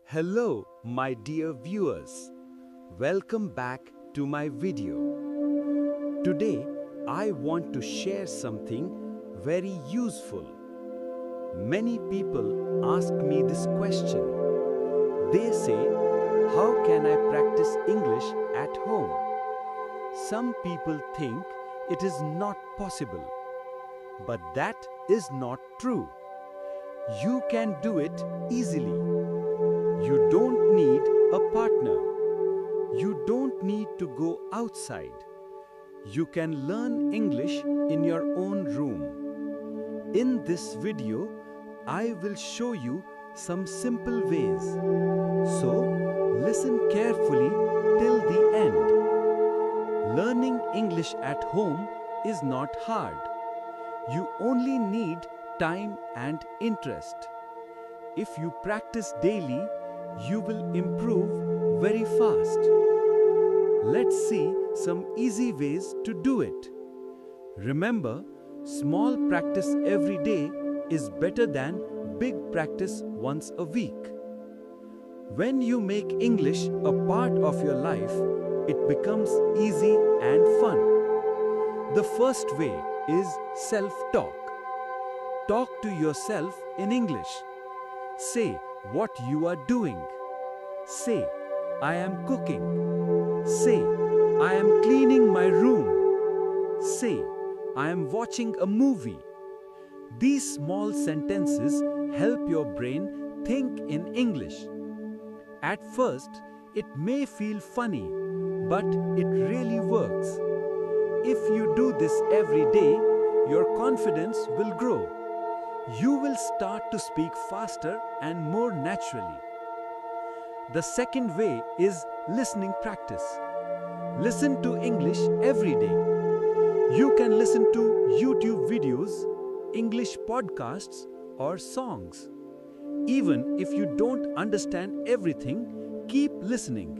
Hello, my dear viewers. Welcome back to my video. Today, I want to share something very useful. Many people ask me this question. They say, how can I practice English at home? Some people think it is not possible. But that is not true. You can do it easily. You don't need a partner. You don't need to go outside. You can learn English in your own room. In this video, I will show you some simple ways. So, listen carefully till the end. Learning English at home is not hard. You only need time and interest. If you practice daily, you will improve very fast. Let's see some easy ways to do it. Remember, small practice every day is better than big practice once a week. When you make English a part of your life, it becomes easy and fun. The first way is self-talk. Talk to yourself in English. Say what you are doing. Say, I am cooking. Say, I am cleaning my room. Say, I am watching a movie. These small sentences help your brain think in English. At first, it may feel funny, but it really works. If you do this every day, your confidence will grow. You will start to speak faster and more naturally. The second way is listening practice. Listen to English every day. You can listen to YouTube videos, English podcasts, or songs. Even if you don't understand everything, keep listening.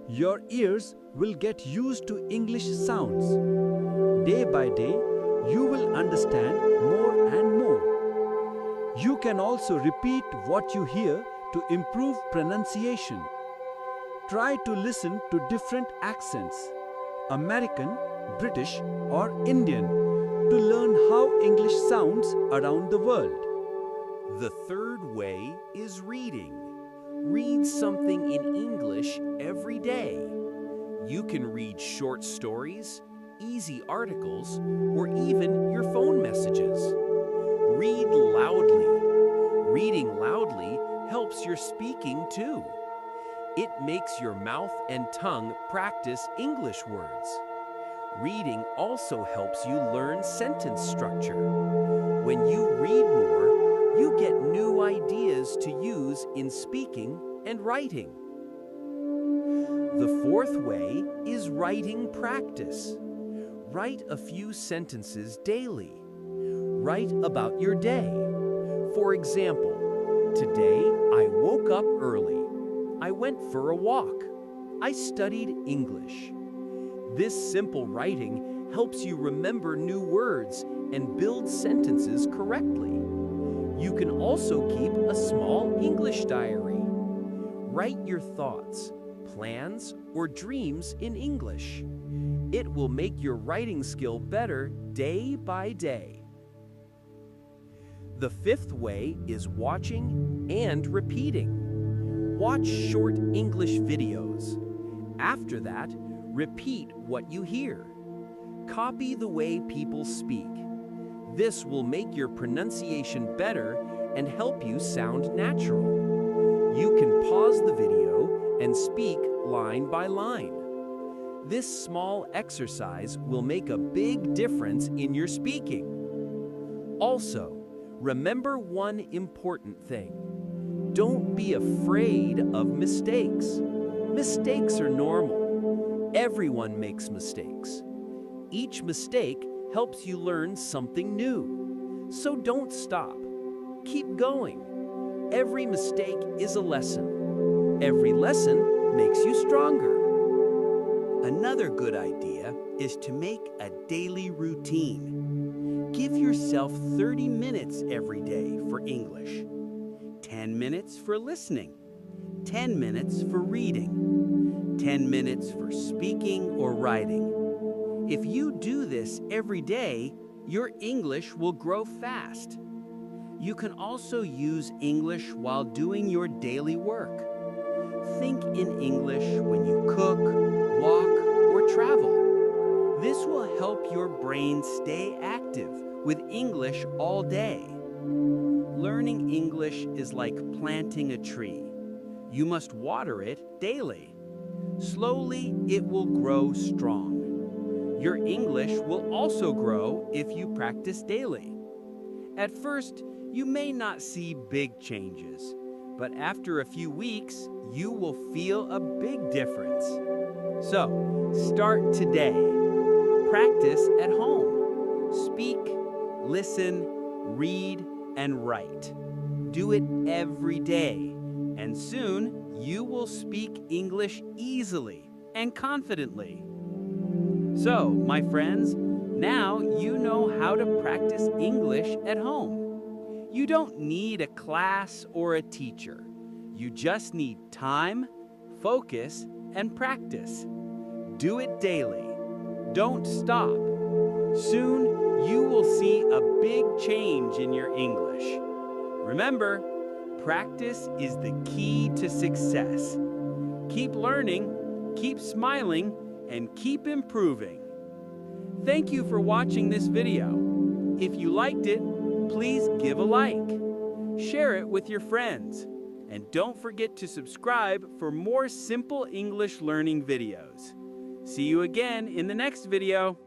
Your ears will get used to English sounds. Day by day, you will understand more and more. You can also repeat what you hear to improve pronunciation. Try to listen to different accents, American, British, or Indian, to learn how English sounds around the world. The third way is reading. Read something in English every day. You can read short stories, easy articles, or even your phone messages. Read loudly. Reading loudly helps your speaking too. It makes your mouth and tongue practice English words. Reading also helps you learn sentence structure. When you read more, you get new ideas to use in speaking and writing. The fourth way is writing practice. Write a few sentences daily. Write about your day. For example, today I woke up early. I went for a walk. I studied English. This simple writing helps you remember new words and build sentences correctly. You can also keep a small English diary. Write your thoughts, plans, or dreams in English. It will make your writing skill better day by day. The fifth way is watching and repeating. Watch short English videos. After that, repeat what you hear. Copy the way people speak. This will make your pronunciation better and help you sound natural. You can pause the video and speak line by line. This small exercise will make a big difference in your speaking. Also, remember one important thing. Don't be afraid of mistakes. Mistakes are normal. Everyone makes mistakes. Each mistake helps you learn something new. So don't stop. Keep going. Every mistake is a lesson. Every lesson makes you stronger. Another good idea is to make a daily routine. Give yourself 30 minutes every day for English, 10 minutes for listening, 10 minutes for reading, 10 minutes for speaking or writing. If you do this every day, your English will grow fast. You can also use English while doing your daily work. Think in English when you cook, walk, or travel. This will help your brain stay active with English all day. Learning English is like planting a tree. You must water it daily. Slowly, it will grow strong. Your English will also grow if you practice daily. At first, you may not see big changes, but after a few weeks, you will feel a big difference. So, start today. Practice at home. Speak, listen, read, and write. Do it every day, and soon you will speak English easily and confidently. So, my friends, now you know how to practice English at home. You don't need a class or a teacher. You just need time, focus, and practice. Do it daily. Don't stop. Soon, you will see a big change in your English. Remember, practice is the key to success. Keep learning, keep smiling, and keep improving. Thank you for watching this video. If you liked it, please give a like. Share it with your friends. And don't forget to subscribe for more simple English learning videos. See you again in the next video.